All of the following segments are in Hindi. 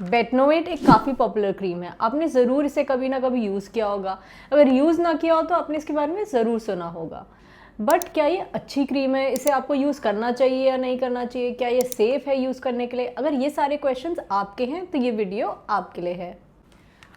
बेटनोवेट एक काफ़ी पॉपुलर क्रीम है, आपने ज़रूर इसे कभी ना कभी यूज़ किया होगा। अगर यूज़ ना किया हो तो आपने इसके बारे में ज़रूर सुना होगा। बट क्या ये अच्छी क्रीम है, इसे आपको यूज़ करना चाहिए या नहीं करना चाहिए, क्या ये सेफ़ है यूज़ करने के लिए? अगर ये सारे क्वेश्चंस आपके हैं तो ये वीडियो आपके लिए है।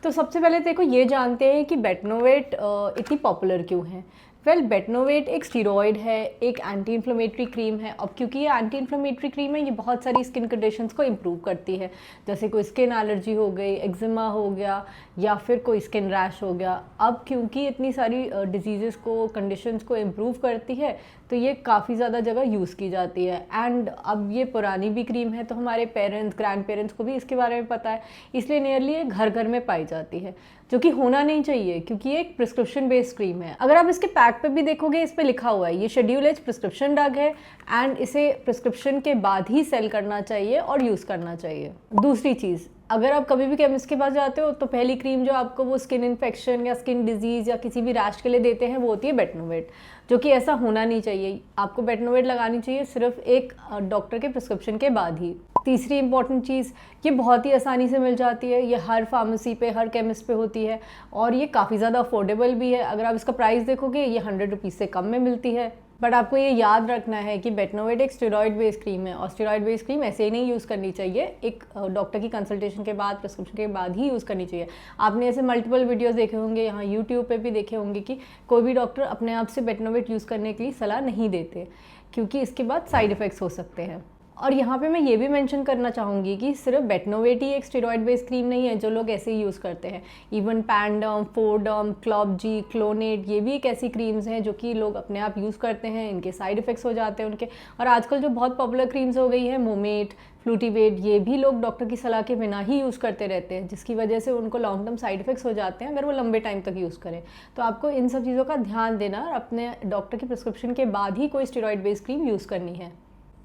तो सबसे पहले देखो ये जानते हैं कि बेटनोवेट इतनी पॉपुलर क्यों है। बेटनोवेट एक स्टीरॉयड है, एक एंटी इन्फ्लेमेटरी क्रीम है। अब क्योंकि ये एंटी इन्फ्लेमेटरी क्रीम है, ये बहुत सारी स्किन कंडीशंस को इम्प्रूव करती है, जैसे कोई स्किन एलर्जी हो गई, एक्जिमा हो गया, या फिर कोई स्किन रैश हो गया। अब क्योंकि इतनी सारी डिजीज़ को, कंडीशंस को इम्प्रूव करती है, तो ये काफ़ी ज़्यादा जगह यूज़ की जाती है। एंड अब ये पुरानी भी क्रीम है, तो हमारे पेरेंट्स, ग्रैंड पेरेंट्स को भी इसके बारे में पता है, इसलिए नियरली ये घर घर में पाई जाती है, जो कि होना नहीं चाहिए क्योंकि ये एक प्रिस्क्रिप्शन बेस्ड क्रीम है। अगर आप इसके पैक पे भी देखोगे, इस पे लिखा हुआ है ये शेड्यूल एज प्रिस्क्रिप्शन ड्रग है एंड इसे प्रिस्क्रिप्शन के बाद ही सेल करना चाहिए और यूज़ करना चाहिए। दूसरी चीज़, अगर आप कभी भी केमिस्ट के पास जाते हो तो पहली क्रीम जो आपको वो स्किन इन्फेक्शन या स्किन डिजीज़ या किसी भी रैश के लिए देते हैं वो होती है बेटनोवेट, जो कि ऐसा होना नहीं चाहिए। आपको बेटनोवेट लगानी चाहिए सिर्फ एक डॉक्टर के प्रिस्क्रिप्शन के बाद ही। तीसरी इंपॉर्टेंट चीज़, ये बहुत ही आसानी से मिल जाती है, ये हर फार्मेसी पे, हर केमिस्ट पे होती है और ये काफ़ी ज़्यादा अफोर्डेबल भी है। अगर आप इसका प्राइस देखोगे, ये 100 रुपीज़ से कम में मिलती है। बट आपको ये याद रखना है कि बेटनोवेट एक स्टेरॉइड बेस्ड क्रीम है और स्टेरॉइड बेस्ड क्रीम ऐसे ही नहीं यूज़ करनी चाहिए, एक डॉक्टर की कंसल्टेशन के बाद, प्रिस्क्रिप्शन के बाद ही यूज़ करनी चाहिए। आपने ऐसे मल्टीपल वीडियोस देखे होंगे, यहाँ यूट्यूब पे भी देखे होंगे कि कोई भी डॉक्टर अपने आप से बेटनोवेट यूज़ करने के लिए सलाह नहीं देते, क्योंकि इसके बाद साइड इफ़ेक्ट्स हो सकते हैं। और यहाँ पे मैं ये भी मेंशन करना चाहूँगी कि सिर्फ बेटनोवेट ही एक स्टेरॉइड बेस्ड क्रीम नहीं है जो लोग ऐसे ही यूज़ करते हैं। इवन पैंडम, फोरडम, क्लॉबजी, क्लोनेट, ये भी एक ऐसी क्रीम्स हैं जो कि लोग अपने आप यूज़ करते हैं, इनके साइड इफ़ेक्ट्स हो जाते हैं उनके। और आजकल जो बहुत पॉपुलर क्रीम्स हो गई है, मोमेट, फ्लूटिवेट, ये भी लोग डॉक्टर की सलाह के बिना ही यूज़ करते रहते हैं, जिसकी वजह से उनको लॉन्ग टर्म साइड इफ़ेक्ट्स हो जाते हैं अगर वो लंबे टाइम तक यूज़ करें। तो आपको इन सब चीज़ों का ध्यान देना और अपने डॉक्टर की प्रिस्क्रिप्शन के बाद ही कोई स्टेरॉइड बेस्ड क्रीम यूज़ करनी है।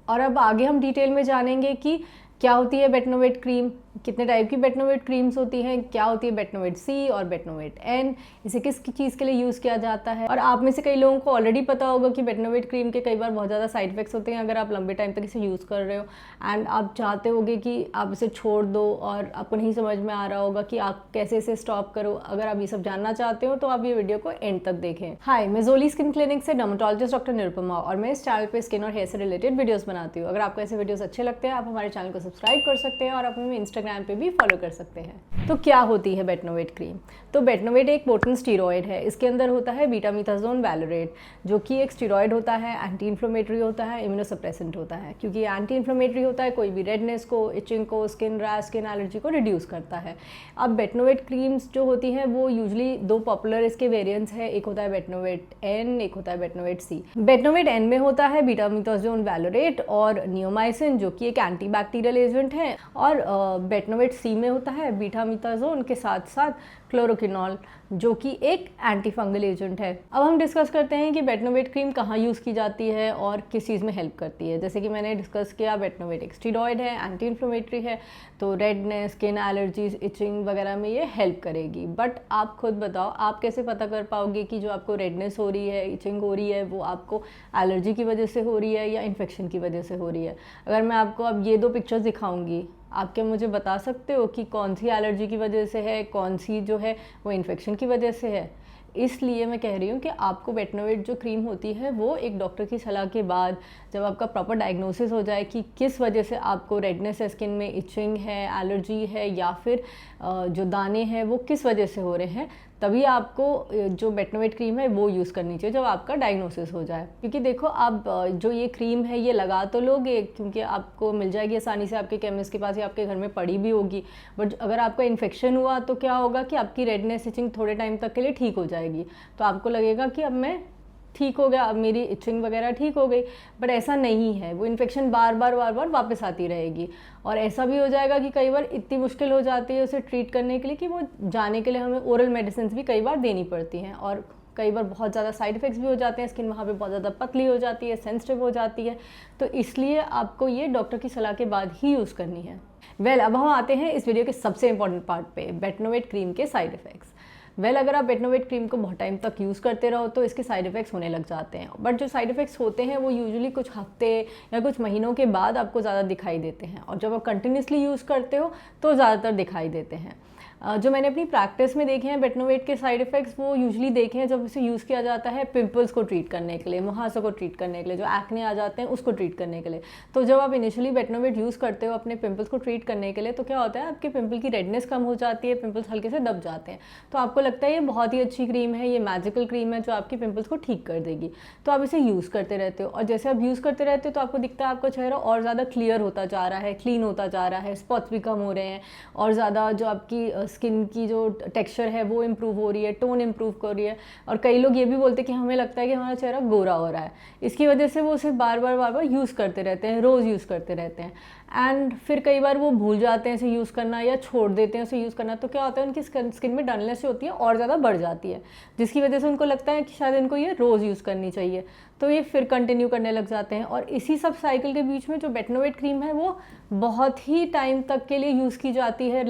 और अब आगे हम डिटेल में जानेंगे कि क्या होती है बेटनोवेट क्रीम, कितने टाइप की बेटनोवेट क्रीम्स होती हैं, क्या होती है बेटनोवेट सी और बेटनोवेट एन, इसे किस चीज़ के लिए यूज़ किया जाता है। और आप में से कई लोगों को ऑलरेडी पता होगा कि बेटनोवेट क्रीम के कई बार बहुत ज़्यादा साइड इफेक्ट्स होते हैं अगर आप लंबे टाइम तक इसे यूज़ कर रहे हो, एंड आप चाहते होगे कि आप इसे छोड़ दो और आपको नहीं समझ में आ रहा होगा कि आप कैसे इसे स्टॉप करो। अगर आप ये सब जानना चाहते हो तो आप ये वीडियो को एंड तक देखें। हाय, मैं जोली स्किन क्लिनिक से डर्मेटोलॉजिस्ट डॉक्टर निरुपमा, और मैं इस चैनल पे स्किन और हेयर से रिलेटेड वीडियोस बनाती हूँ। अगर आपको ऐसे वीडियोस अच्छे लगते हैं, आप हमारे चैनल को सब्सक्राइब कर सकते हैं और आप हमें इंस्टाग्राम पे भी फॉलो कर सकते हैं। तो क्या होती है बेटनोवेट क्रीम? तो बेटनोवेट एक पोटेंट स्टीरॉयड है। इसके अंदर होता है बीटामीथाजोन वैलोरेट, जो कि एक स्टीरॉयड होता है, एंटी इन्फ्लेमेटरी होता है, इम्यूनोसप्रेसेंट होता है। क्योंकि एंटी इन्फ्लेमेटरी होता है, कोई भी रेडनेस को, इचिंग को, स्किन रैश, स्किन एलर्जी को रिड्यूस करता है। अब बेटनोवेट क्रीम्स जो होती हैं वो यूजली दो पॉपुलर इसके वेरिएंट्स है, एक होता है बेटनोवेट एन, एक होता है बेटनोवेट सी। बेटनोवेट एन में होता है बीटामीथाजोन वैलोरेट और नियोमाइसिन, जो कि एक एंटीबैक्टीरियल एजेंट है, और बेटनोवेट सी में होता है बीटामीथाजोन के साथ साथ क्लोरोक्विनोल, जो कि एक एंटी फंगल एजेंट है। अब हम डिस्कस करते हैं कि बेटनोवेट क्रीम कहाँ यूज़ की जाती है और किस चीज़ में हेल्प करती है। जैसे कि मैंने डिस्कस किया, बेटनोवेट एक स्टीरॉयड है, एंटी इन्फ्लेमेटरी है, तो रेडनेस, स्किन एलर्जीज, इचिंग वगैरह में ये हेल्प करेगी। बट आप खुद बताओ, आप कैसे पता कर पाओगे कि जो आपको रेडनेस हो रही है, इचिंग हो रही है, वो आपको एलर्जी की वजह से हो रही है या इन्फेक्शन की वजह से हो रही है? अगर मैं आपको अब ये दो पिक्चर्स दिखाऊंगी, आप क्या मुझे बता सकते हो कि कौन सी एलर्जी की वजह से है, कौन सी जो है वो इन्फेक्शन की वजह से है? इसलिए मैं कह रही हूँ कि आपको बेटनोवेट जो क्रीम होती है वो एक डॉक्टर की सलाह के बाद, जब आपका प्रॉपर डायग्नोसिस हो जाए कि किस वजह से आपको रेडनेस है, स्किन में इचिंग है, एलर्जी है, या फिर जो दाने हैं वो किस वजह से हो रहे हैं, तभी आपको जो बेटनोवेट क्रीम है वो यूज़ करनी चाहिए जब आपका डायग्नोसिस हो जाए। क्योंकि देखो, आप जो ये क्रीम है ये लगा तो लोगे क्योंकि आपको मिल जाएगी आसानी से, आपके केमिस्ट के पास या आपके घर में पड़ी भी होगी। बट अगर आपका इन्फेक्शन हुआ तो क्या होगा कि आपकी रेडनेस, इचिंग थोड़े टाइम तक के लिए ठीक हो जाएगी, तो आपको लगेगा कि अब मैं ठीक हो गया, अब मेरी इचिंग वगैरह ठीक हो गई। बट ऐसा नहीं है, वो इन्फेक्शन बार बार वापस आती रहेगी। और ऐसा भी हो जाएगा कि कई बार इतनी मुश्किल हो जाती है उसे ट्रीट करने के लिए कि वो जाने के लिए हमें ओरल मेडिसिन भी कई बार देनी पड़ती हैं, और कई बार बहुत ज़्यादा साइड इफ़ेक्ट्स भी हो जाते हैं, स्किन वहाँ पे बहुत ज़्यादा पतली हो जाती है, सेंसिटिव हो जाती है। तो इसलिए आपको ये डॉक्टर की सलाह के बाद ही यूज़ करनी है। अब हम आते हैं इस वीडियो के सबसे इंपॉर्टेंट पार्ट पे, बेटनोवेट क्रीम के साइड इफ़ेक्ट्स। वेल अगर आप बेटनोवेट क्रीम को बहुत टाइम तक यूज़ करते रहो तो इसके साइड इफ़ेक्ट्स होने लग जाते हैं, बट जो साइड इफ़ेक्ट्स होते हैं वो यूजुअली कुछ हफ्ते या कुछ महीनों के बाद आपको ज़्यादा दिखाई देते हैं, और जब आप कंटिन्यूसली यूज़ करते हो तो ज़्यादातर दिखाई देते हैं। जो मैंने अपनी प्रैक्टिस में देखे हैं बेटनोवेट के साइड इफ़ेक्ट्स, वो यूजुअली देखे हैं जब इसे यूज़ किया जाता है पिंपल्स को ट्रीट करने के लिए, मुहासों को ट्रीट करने के लिए, जो एक्ने आ जाते हैं उसको ट्रीट करने के लिए। तो जब आप इनिशियली बेटनोवेट यूज़ करते हो अपने पिंपल्स को ट्रीट करने के लिए, तो क्या होता है आपके पिंपल की रेडनेस कम हो जाती है, पिंपल्स हल्के से दब जाते हैं, तो आपको लगता है ये बहुत ही अच्छी क्रीम है, ये मैजिकल क्रीम है जो आपके पिंपल्स को ठीक कर देगी। तो आप इसे यूज़ करते रहते हो, और जैसे आप यूज़ करते रहते हो तो आपको दिखता है आपका चेहरा और ज़्यादा क्लियर होता जा रहा है, क्लीन होता जा रहा है, स्पॉट्स भी कम हो रहे हैं, और ज़्यादा जो आपकी स्किन की जो टेक्सचर है वो इम्प्रूव हो रही है, टोन इम्प्रूव कर रही है। और कई लोग ये भी बोलते हैं कि हमें लगता है कि हमारा चेहरा गोरा हो रहा है, इसकी वजह से वो उसे बार बार यूज़ करते रहते हैं, रोज़ यूज़ करते रहते हैं, एंड फिर कई बार वो भूल जाते हैं इसे यूज़ करना या छोड़ देते हैं उसे यूज़ करना। तो क्या होता है उनकी स्किन में डलनेस होती है और ज़्यादा बढ़ जाती है, जिसकी वजह से उनको लगता है कि शायद इनको ये रोज़ यूज़ करनी चाहिए, तो ये फिर कंटिन्यू करने लग जाते हैं। और इसी सब साइकिल के बीच में जो बेटनोवेट क्रीम है वो बहुत ही टाइम तक के लिए यूज़ की जाती है,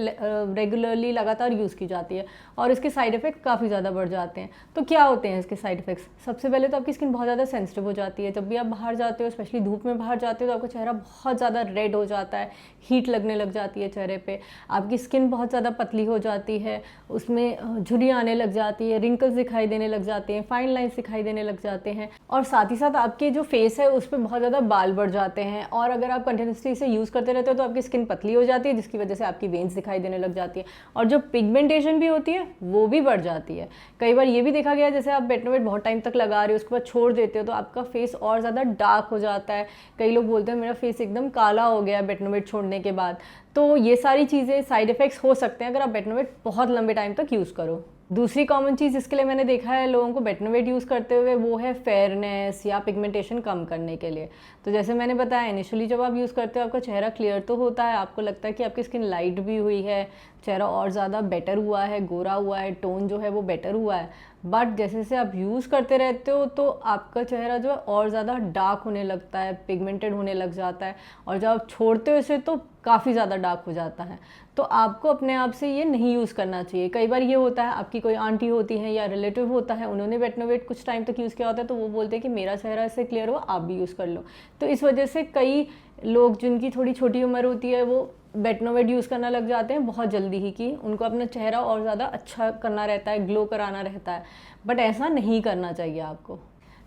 रेगुलरली लगातार यूज़ की जाती है, और इसके साइड इफ़ेक्ट काफ़ी ज़्यादा बढ़ जाते हैं। तो क्या होते हैं इसके साइड इफ़ेक्ट्स? सबसे पहले तो आपकी स्किन बहुत ज़्यादा सेंसिटिव हो जाती है, जब भी आप बाहर जाते हो, स्पेशली धूप में बाहर जाते हो, तो आपका चेहरा बहुत ज़्यादा रेड हो जाता है, हीट लगने लग जाती है चेहरे पे, आपकी स्किन बहुत ज़्यादा पतली हो जाती है, उसमें झुर्रियाँ आने लग जाती है, रिंकल्स दिखाई देने लग जाते हैं, फाइन लाइन्स दिखाई देने लग जाते हैं, और साथ ही साथ आपके जो फेस है उस पर बहुत ज़्यादा बाल बढ़ जाते हैं। और अगर आप कंटिन्यूसली इसे यूज़ करते रहते हो तो आपकी स्किन पतली हो जाती है, जिसकी वजह से आपकी वेन्स दिखाई देने लग जाती है, और जो पिगमेंटेशन भी होती है वो भी बढ़ जाती है। कई बार ये भी देखा गया है जैसे आप बेटनोवेट बहुत टाइम तक लगा रहे हो, उसके बाद छोड़ देते हो, तो आपका फेस और ज़्यादा डार्क हो जाता है। कई लोग बोलते हैं मेरा फेस एकदम काला हो गया बेटनोवेट छोड़ने के बाद। तो ये सारी चीज़ें साइड इफ़ेक्ट्स हो सकते हैं अगर आप बेटनोवेट बहुत लंबे टाइम तक यूज़ करो। दूसरी कॉमन चीज़ इसके लिए मैंने देखा है लोगों को बेटनोवेट यूज़ करते हुए, वो है फेयरनेस या पिगमेंटेशन कम करने के लिए। तो जैसे मैंने बताया इनिशियली जब आप यूज़ करते हो आपका चेहरा क्लियर तो होता है, आपको लगता है कि आपकी स्किन लाइट भी हुई है, चेहरा और ज़्यादा बेटर हुआ है, गोरा हुआ है, टोन जो है वो बेटर हुआ है। बट जैसे जैसे आप यूज़ करते रहते हो तो आपका चेहरा जो है और ज़्यादा डार्क होने लगता है, पिगमेंटेड होने लग जाता है, और जब आप छोड़ते हो इसे तो काफ़ी ज़्यादा डार्क हो जाता है। तो आपको अपने आप से ये नहीं यूज़ करना चाहिए। कई बार ये होता है आपकी कोई आंटी होती है या रिलेटिव होता है, उन्होंने बेटनोवेट कुछ टाइम तक यूज़ किया होता है, तो वो बोलते हैं कि मेरा चेहरा इससे क्लियर हुआ, आप भी यूज़ कर लो। तो इस वजह से कई लोग जिनकी थोड़ी छोटी उम्र होती है वो बेटनोवेट यूज़ करना लग जाते हैं बहुत जल्दी ही, कि उनको अपना चेहरा और ज़्यादा अच्छा करना रहता है, ग्लो कराना रहता है, बट ऐसा नहीं करना चाहिए आपको।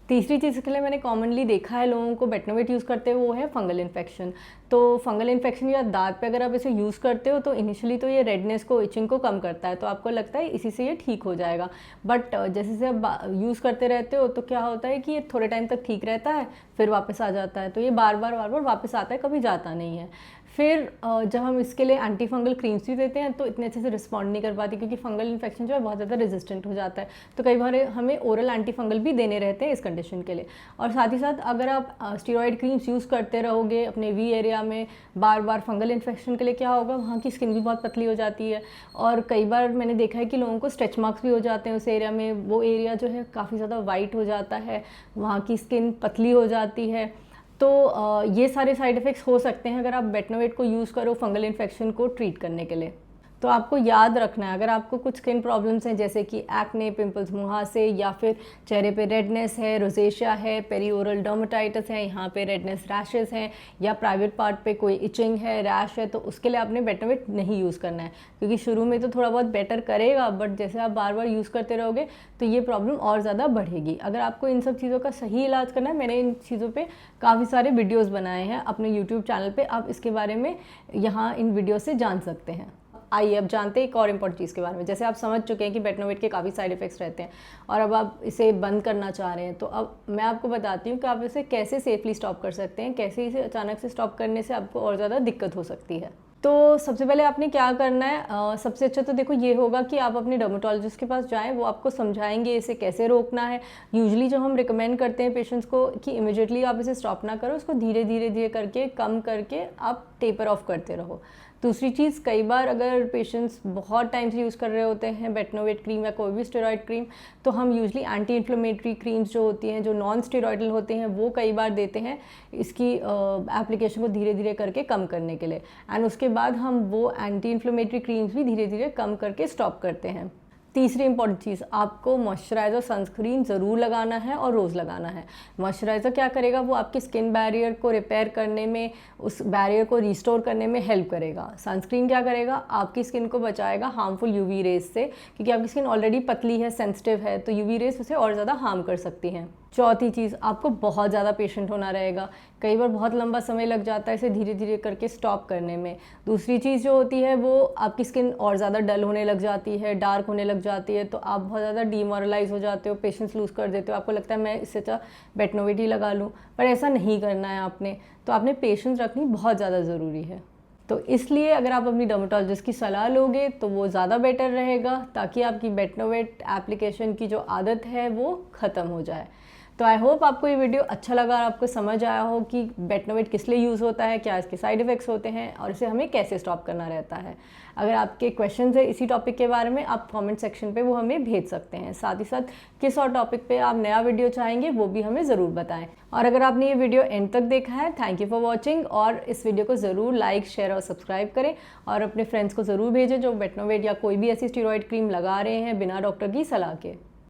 तीसरी चीज़ के लिए मैंने कॉमनली देखा है लोगों को बेटनोवेट यूज़ करते हुए, वो है फंगल इन्फेक्शन। तो फंगल इन्फेक्शन या दांत पे अगर आप इसे यूज़ करते हो तो इनिशियली तो ये रेडनेस को, इचिंग को कम करता है, तो आपको लगता है इसी से ये ठीक हो जाएगा। बट जैसे जैसे आप यूज़ करते रहते हो तो क्या होता है कि ये थोड़े टाइम तक ठीक रहता है, फिर वापस आ जाता है। तो ये बार बार वापस आता है, कभी जाता नहीं है। फिर जब हम इसके लिए एंटी फंगल क्रीम्स भी देते हैं तो इतने अच्छे से रिस्पॉन्ड नहीं कर पाती, क्योंकि फंगल इन्फेक्शन जो है बहुत ज़्यादा रेजिस्टेंट हो जाता है। तो कई बार हमें ओरल एंटी फंगल भी देने रहते हैं इस कंडीशन के लिए। और साथ ही साथ अगर आप स्टेरॉयड क्रीम्स यूज़ करते रहोगे अपने वी एरिया में बार बार फंगल इन्फेक्शन के लिए, क्या होगा वहाँ की स्किन भी बहुत पतली हो जाती है, और कई बार मैंने देखा है कि लोगों को स्ट्रेच मार्क्स भी हो जाते हैं उस एरिया में। वो एरिया जो है काफ़ी ज़्यादा वाइट हो जाता है, वहाँ की स्किन पतली हो जाती है। तो ये सारे साइड इफ़ेक्ट्स हो सकते हैं अगर आप बेटनोवेट को यूज़ करो फंगल इन्फेक्शन को ट्रीट करने के लिए। तो आपको याद रखना है, अगर आपको कुछ स्किन प्रॉब्लम्स हैं जैसे कि एक्ने, पिंपल्स, मुहासे, या फिर चेहरे पे रेडनेस है, रोजेशिया है, पेरीओरल डर्मेटाइटिस है, यहाँ पे रेडनेस रैशेस हैं, या प्राइवेट पार्ट पे कोई इचिंग है, रैश है, तो उसके लिए आपने बेटनोवेट नहीं यूज़ करना है, क्योंकि शुरू में तो थोड़ा बहुत बेटर करेगा, बट जैसे आप बार बार यूज़ करते रहोगे तो ये प्रॉब्लम और ज़्यादा बढ़ेगी। अगर आपको इन सब चीज़ों का सही इलाज करना है, मैंने इन चीज़ों पर काफ़ी सारे वीडियोज़ बनाए हैं अपने यूट्यूब चैनल पर, आप इसके बारे में यहाँ इन वीडियो से जान सकते हैं। आइए अब जानते हैं एक और इम्पॉर्टेंट चीज़ के बारे में। जैसे आप समझ चुके हैं कि बेटनोवेट के काफ़ी साइड इफ़ेक्ट्स रहते हैं और अब आप इसे बंद करना चाह रहे हैं, तो अब मैं आपको बताती हूँ कि आप इसे कैसे सेफली स्टॉप कर सकते हैं, कैसे इसे अचानक से स्टॉप करने से आपको और ज़्यादा दिक्कत हो सकती है। तो सबसे पहले आपने क्या करना है, सबसे अच्छा तो देखो ये होगा कि आप अपने डर्मेटोलॉजिस्ट के पास जाएं, वो आपको समझाएंगे इसे कैसे रोकना है। यूजुअली जो हम रिकमेंड करते हैं पेशेंट्स को कि इमिडिएटली आप इसे स्टॉप ना करो, उसको धीरे धीरे करके कम करके आप टेपर ऑफ करते रहो। दूसरी चीज़, कई बार अगर पेशेंट्स बहुत टाइम से यूज़ कर रहे होते हैं बेटनोवेट क्रीम या कोई भी स्टेरॉयड क्रीम, तो हम यूजुअली एंटी इन्फ्लेमेटरी क्रीम्स जो होती हैं, जो नॉन स्टेरॉयडल होते हैं, वो कई बार देते हैं इसकी एप्लीकेशन को धीरे धीरे करके कम करने के लिए। एंड उसके बाद हम वो एंटी इन्फ्लेमेटरी क्रीम्स भी धीरे धीरे कम करके स्टॉप करते हैं। तीसरी इंपॉर्टेंट चीज़, आपको मॉइस्चराइज़र सनस्क्रीन ज़रूर लगाना है और रोज़ लगाना है। मॉइस्चराइज़र क्या करेगा, वो आपके स्किन बैरियर को रिपेयर करने में, उस बैरियर को रिस्टोर करने में हेल्प करेगा। सनस्क्रीन क्या करेगा, आपकी स्किन को बचाएगा हार्मफुल यूवी रेज से, क्योंकि आपकी स्किन ऑलरेडी पतली है, सेंसिटिव है, तो यूवी रेज उसे और ज़्यादा हार्म कर सकती हैं। चौथी चीज़, आपको बहुत ज़्यादा पेशेंट होना रहेगा। कई बार बहुत लंबा समय लग जाता है इसे धीरे धीरे करके स्टॉप करने में। दूसरी चीज़ जो होती है वो आपकी स्किन और ज़्यादा डल होने लग जाती है, डार्क होने लग जाती है, तो आप बहुत ज़्यादा डीमोरलाइज हो जाते हो, पेशेंस लूज़ कर देते हो। आपको लगता है मैं इससे अच्छा बेटनोवेट ही लगा लूँ, पर ऐसा नहीं करना है आपने। तो आपने पेशेंस रखनी बहुत ज़्यादा ज़रूरी है। तो इसलिए अगर आप अपनी डर्मेटोलॉजिस्ट की सलाह लोगे तो वो ज़्यादा बेटर रहेगा, ताकि आपकी बेटनोवेट एप्लीकेशन की जो आदत है वो ख़त्म हो जाए। तो आई होप आपको ये वीडियो अच्छा लगा और आपको समझ आया हो कि बेटनोवेट किस लिए यूज़ होता है, क्या इसके साइड इफ़ेक्ट्स होते हैं और इसे हमें कैसे स्टॉप करना रहता है। अगर आपके क्वेश्चंस है इसी टॉपिक के बारे में, आप कमेंट सेक्शन पे वो हमें भेज सकते हैं। साथ ही साथ किस और टॉपिक पे आप नया वीडियो चाहेंगे वो भी हमें ज़रूर बताएं। और अगर आपने ये वीडियो एंड तक देखा है, थैंक यू फॉर वॉचिंग। और इस वीडियो को ज़रूर लाइक, शेयर और सब्सक्राइब करें और अपने फ्रेंड्स को ज़रूर भेजें जो बेटनोवेट या कोई भी ऐसी स्टेरॉइड क्रीम लगा रहे हैं बिना डॉक्टर की सलाह के।